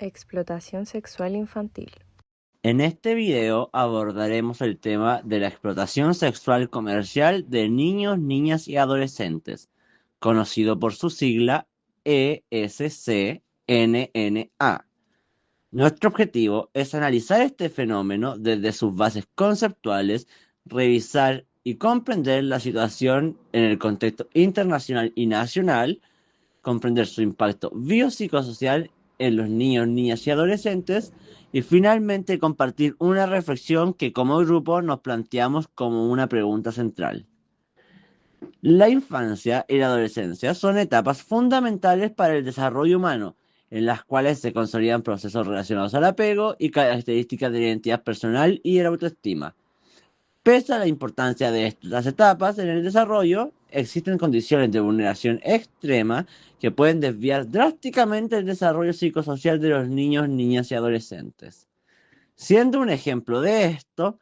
Explotación sexual infantil. En este video abordaremos el tema de la explotación sexual comercial de niños, niñas y adolescentes, conocido por su sigla ESCNNA. Nuestro objetivo es analizar este fenómeno desde sus bases conceptuales, revisar y comprender la situación en el contexto internacional y nacional, comprender su impacto biopsicosocial en los niños, niñas y adolescentes, y finalmente compartir una reflexión que como grupo nos planteamos como una pregunta central. La infancia y la adolescencia son etapas fundamentales para el desarrollo humano, en las cuales se consolidan procesos relacionados al apego y características de la identidad personal y de la autoestima. Pese a la importancia de estas etapas en el desarrollo, existen condiciones de vulneración extrema que pueden desviar drásticamente el desarrollo psicosocial de los niños, niñas y adolescentes. Siendo un ejemplo de esto,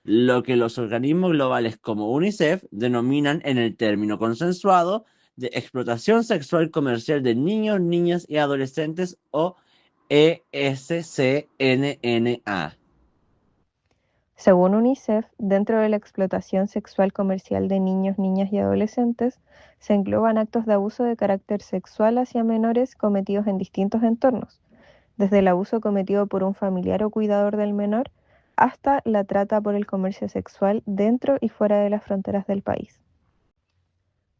lo que los organismos globales como UNICEF denominan en el término consensuado de explotación sexual comercial de niños, niñas y adolescentes o ESCNNA. Según UNICEF, dentro de la explotación sexual comercial de niños, niñas y adolescentes, se engloban actos de abuso de carácter sexual hacia menores cometidos en distintos entornos, desde el abuso cometido por un familiar o cuidador del menor hasta la trata por el comercio sexual dentro y fuera de las fronteras del país.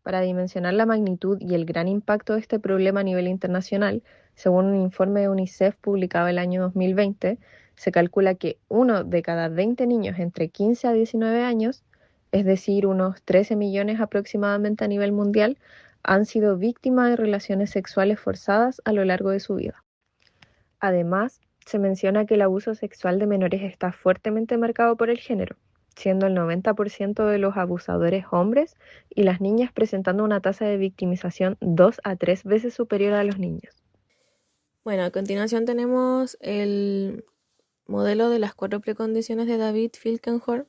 Para dimensionar la magnitud y el gran impacto de este problema a nivel internacional, según un informe de UNICEF publicado el año 2020, se calcula que 1 de cada 20 niños entre 15 a 19 años, es decir, unos 13 millones aproximadamente a nivel mundial, han sido víctimas de relaciones sexuales forzadas a lo largo de su vida. Además, se menciona que el abuso sexual de menores está fuertemente marcado por el género, siendo el 90% de los abusadores hombres y las niñas presentando una tasa de victimización 2 a 3 veces superior a los niños. Bueno, a continuación tenemos el modelo de las 4 precondiciones de David Finkelhor.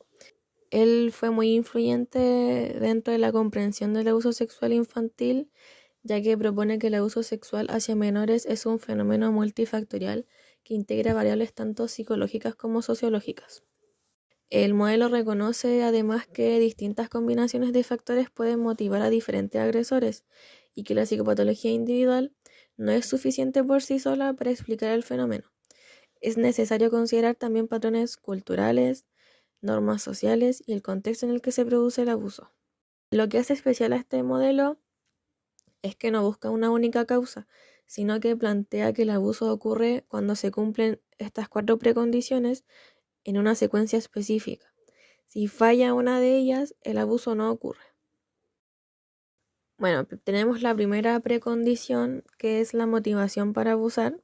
Él fue muy influyente dentro de la comprensión del abuso sexual infantil, ya que propone que el abuso sexual hacia menores es un fenómeno multifactorial que integra variables tanto psicológicas como sociológicas. El modelo reconoce además que distintas combinaciones de factores pueden motivar a diferentes agresores y que la psicopatología individual no es suficiente por sí sola para explicar el fenómeno. Es necesario considerar también patrones culturales, normas sociales y el contexto en el que se produce el abuso. Lo que hace especial a este modelo es que no busca una única causa, sino que plantea que el abuso ocurre cuando se cumplen estas 4 precondiciones en una secuencia específica. Si falla una de ellas, el abuso no ocurre. Bueno, tenemos la primera precondición, que es la motivación para abusar.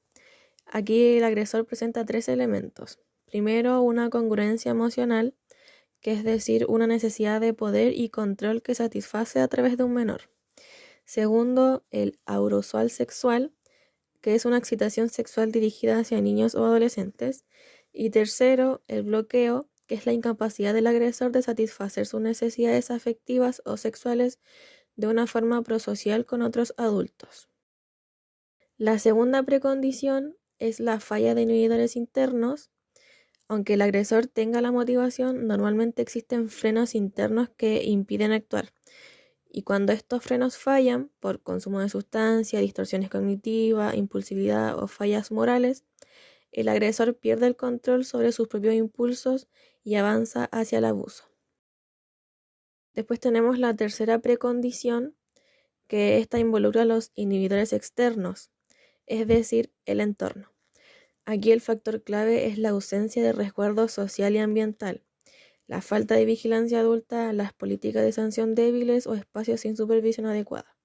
Aquí el agresor presenta 3 elementos. Primero, una congruencia emocional, que es decir, una necesidad de poder y control que satisface a través de un menor. Segundo, el arousal sexual, que es una excitación sexual dirigida hacia niños o adolescentes. Y tercero, el bloqueo, que es la incapacidad del agresor de satisfacer sus necesidades afectivas o sexuales de una forma prosocial con otros adultos. La segunda precondición es la falla de inhibidores internos. Aunque el agresor tenga la motivación, normalmente existen frenos internos que impiden actuar. Y cuando estos frenos fallan por consumo de sustancia, distorsiones cognitivas, impulsividad o fallas morales, el agresor pierde el control sobre sus propios impulsos y avanza hacia el abuso. Después tenemos la tercera precondición, que esta involucra a los inhibidores externos, es decir, el entorno. Aquí el factor clave es la ausencia de resguardo social y ambiental, la falta de vigilancia adulta, las políticas de sanción débiles o espacios sin supervisión adecuada.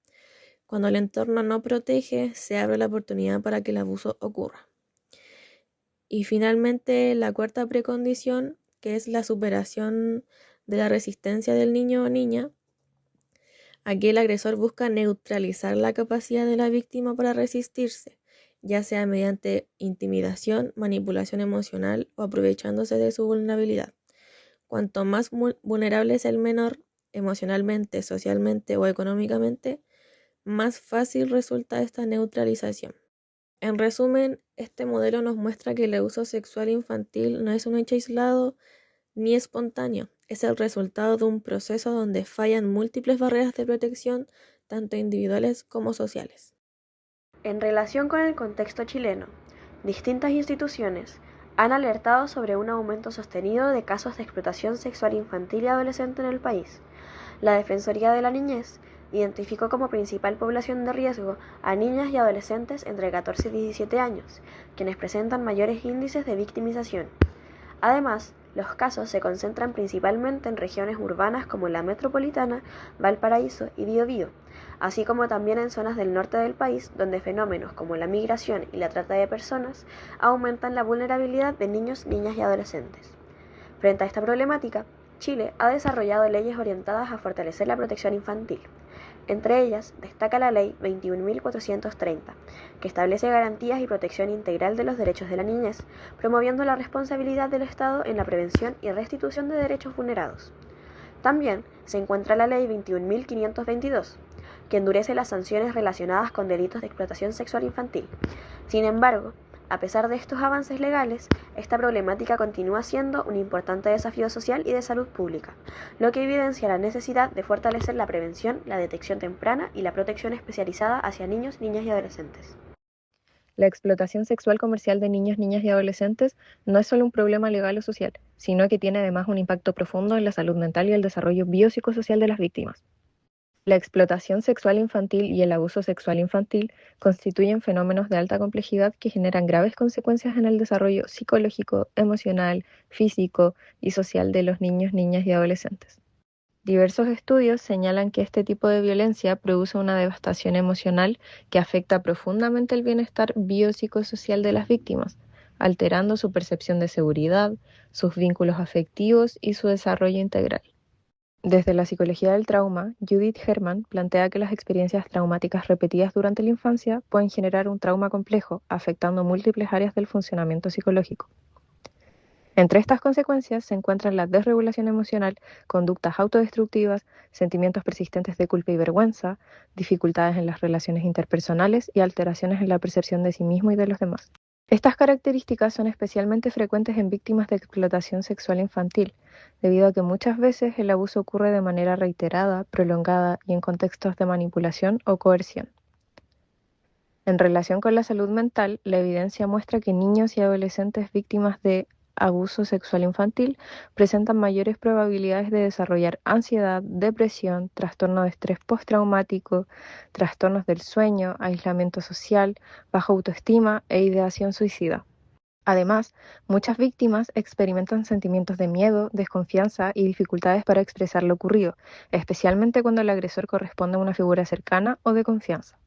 Cuando el entorno no protege, se abre la oportunidad para que el abuso ocurra. Y finalmente, la cuarta precondición, que es la superación de la resistencia del niño o niña. Aquí el agresor busca neutralizar la capacidad de la víctima para resistirse, ya sea mediante intimidación, manipulación emocional o aprovechándose de su vulnerabilidad. Cuanto más vulnerable es el menor, emocionalmente, socialmente o económicamente, más fácil resulta esta neutralización. En resumen, este modelo nos muestra que el abuso sexual infantil no es un hecho aislado ni espontáneo, es el resultado de un proceso donde fallan múltiples barreras de protección, tanto individuales como sociales. En relación con el contexto chileno, distintas instituciones han alertado sobre un aumento sostenido de casos de explotación sexual infantil y adolescente en el país. La Defensoría de la Niñez identificó como principal población de riesgo a niñas y adolescentes entre 14 y 17 años, quienes presentan mayores índices de victimización. Además, los casos se concentran principalmente en regiones urbanas como la metropolitana, Valparaíso y Biobío, así como también en zonas del norte del país donde fenómenos como la migración y la trata de personas aumentan la vulnerabilidad de niños, niñas y adolescentes. Frente a esta problemática, Chile ha desarrollado leyes orientadas a fortalecer la protección infantil. Entre ellas, destaca la Ley 21.430, que establece garantías y protección integral de los derechos de la niñez, promoviendo la responsabilidad del Estado en la prevención y restitución de derechos vulnerados. También se encuentra la Ley 21.522, que endurece las sanciones relacionadas con delitos de explotación sexual infantil. Sin embargo, a pesar de estos avances legales, esta problemática continúa siendo un importante desafío social y de salud pública, lo que evidencia la necesidad de fortalecer la prevención, la detección temprana y la protección especializada hacia niños, niñas y adolescentes. La explotación sexual comercial de niños, niñas y adolescentes no es solo un problema legal o social, sino que tiene además un impacto profundo en la salud mental y el desarrollo biopsicosocial de las víctimas. La explotación sexual infantil y el abuso sexual infantil constituyen fenómenos de alta complejidad que generan graves consecuencias en el desarrollo psicológico, emocional, físico y social de los niños, niñas y adolescentes. Diversos estudios señalan que este tipo de violencia produce una devastación emocional que afecta profundamente el bienestar biopsicosocial de las víctimas, alterando su percepción de seguridad, sus vínculos afectivos y su desarrollo integral. Desde la psicología del trauma, Judith Herman plantea que las experiencias traumáticas repetidas durante la infancia pueden generar un trauma complejo, afectando múltiples áreas del funcionamiento psicológico. Entre estas consecuencias se encuentran la desregulación emocional, conductas autodestructivas, sentimientos persistentes de culpa y vergüenza, dificultades en las relaciones interpersonales y alteraciones en la percepción de sí mismo y de los demás. Estas características son especialmente frecuentes en víctimas de explotación sexual infantil, debido a que muchas veces el abuso ocurre de manera reiterada, prolongada y en contextos de manipulación o coerción. En relación con la salud mental, la evidencia muestra que niños y adolescentes víctimas de abuso sexual infantil presentan mayores probabilidades de desarrollar ansiedad, depresión, trastorno de estrés postraumático, trastornos del sueño, aislamiento social, baja autoestima e ideación suicida. Además, muchas víctimas experimentan sentimientos de miedo, desconfianza y dificultades para expresar lo ocurrido, especialmente cuando el agresor corresponde a una figura cercana o de confianza.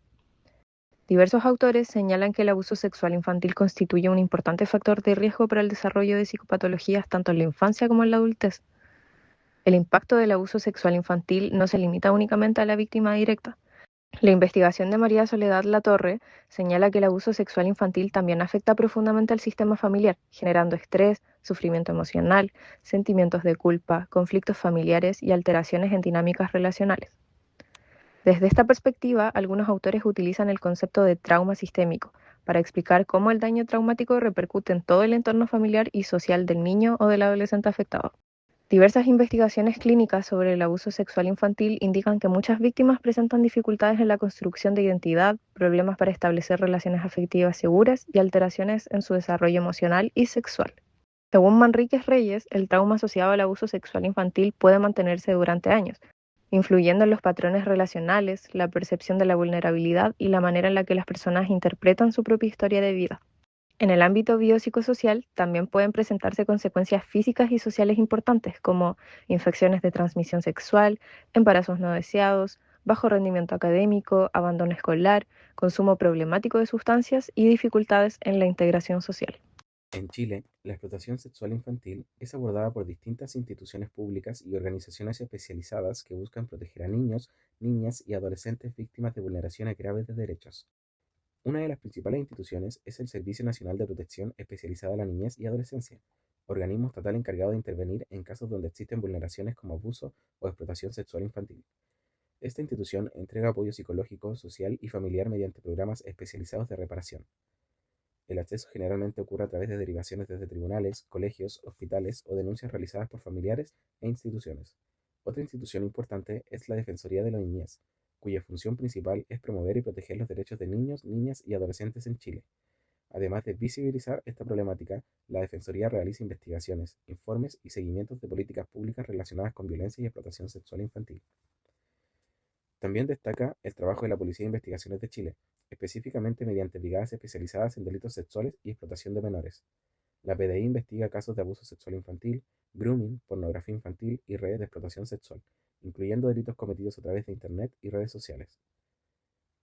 Diversos autores señalan que el abuso sexual infantil constituye un importante factor de riesgo para el desarrollo de psicopatologías tanto en la infancia como en la adultez. El impacto del abuso sexual infantil no se limita únicamente a la víctima directa. La investigación de María Soledad Latorre señala que el abuso sexual infantil también afecta profundamente al sistema familiar, generando estrés, sufrimiento emocional, sentimientos de culpa, conflictos familiares y alteraciones en dinámicas relacionales. Desde esta perspectiva, algunos autores utilizan el concepto de trauma sistémico para explicar cómo el daño traumático repercute en todo el entorno familiar y social del niño o del adolescente afectado. Diversas investigaciones clínicas sobre el abuso sexual infantil indican que muchas víctimas presentan dificultades en la construcción de identidad, problemas para establecer relaciones afectivas seguras y alteraciones en su desarrollo emocional y sexual. Según Manríquez Reyes, el trauma asociado al abuso sexual infantil puede mantenerse durante años, influyendo en los patrones relacionales, la percepción de la vulnerabilidad y la manera en la que las personas interpretan su propia historia de vida. En el ámbito biopsicosocial también pueden presentarse consecuencias físicas y sociales importantes como infecciones de transmisión sexual, embarazos no deseados, bajo rendimiento académico, abandono escolar, consumo problemático de sustancias y dificultades en la integración social. En Chile, la explotación sexual infantil es abordada por distintas instituciones públicas y organizaciones especializadas que buscan proteger a niños, niñas y adolescentes víctimas de vulneraciones graves de derechos. Una de las principales instituciones es el Servicio Nacional de Protección Especializada a la Niñez y Adolescencia, organismo estatal encargado de intervenir en casos donde existen vulneraciones como abuso o explotación sexual infantil. Esta institución entrega apoyo psicológico, social y familiar mediante programas especializados de reparación. El acceso generalmente ocurre a través de derivaciones desde tribunales, colegios, hospitales o denuncias realizadas por familiares e instituciones. Otra institución importante es la Defensoría de la Niñez, cuya función principal es promover y proteger los derechos de niños, niñas y adolescentes en Chile. Además de visibilizar esta problemática, la Defensoría realiza investigaciones, informes y seguimientos de políticas públicas relacionadas con violencia y explotación sexual infantil. También destaca el trabajo de la Policía de Investigaciones de Chile, específicamente mediante brigadas especializadas en delitos sexuales y explotación de menores. La PDI investiga casos de abuso sexual infantil, grooming, pornografía infantil y redes de explotación sexual, incluyendo delitos cometidos a través de Internet y redes sociales.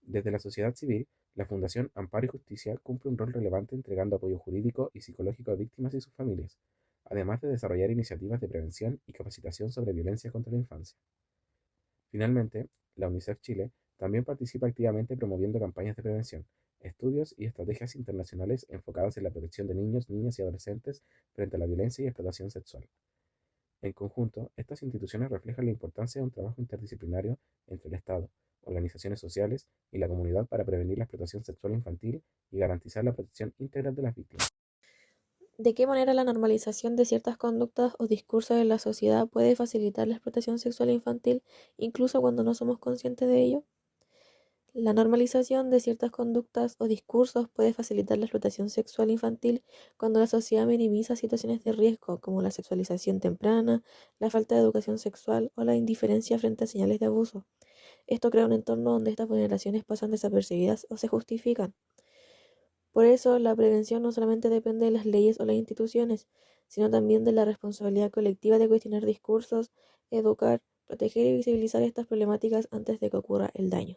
Desde la sociedad civil, la Fundación Amparo y Justicia cumple un rol relevante entregando apoyo jurídico y psicológico a víctimas y sus familias, además de desarrollar iniciativas de prevención y capacitación sobre violencia contra la infancia. Finalmente, la UNICEF Chile también participa activamente promoviendo campañas de prevención, estudios y estrategias internacionales enfocadas en la protección de niños, niñas y adolescentes frente a la violencia y explotación sexual. En conjunto, estas instituciones reflejan la importancia de un trabajo interdisciplinario entre el Estado, organizaciones sociales y la comunidad para prevenir la explotación sexual infantil y garantizar la protección integral de las víctimas. ¿De qué manera la normalización de ciertas conductas o discursos en la sociedad puede facilitar la explotación sexual infantil, incluso cuando no somos conscientes de ello? La normalización de ciertas conductas o discursos puede facilitar la explotación sexual infantil cuando la sociedad minimiza situaciones de riesgo como la sexualización temprana, la falta de educación sexual o la indiferencia frente a señales de abuso. Esto crea un entorno donde estas vulneraciones pasan desapercibidas o se justifican. Por eso, la prevención no solamente depende de las leyes o las instituciones, sino también de la responsabilidad colectiva de cuestionar discursos, educar, proteger y visibilizar estas problemáticas antes de que ocurra el daño.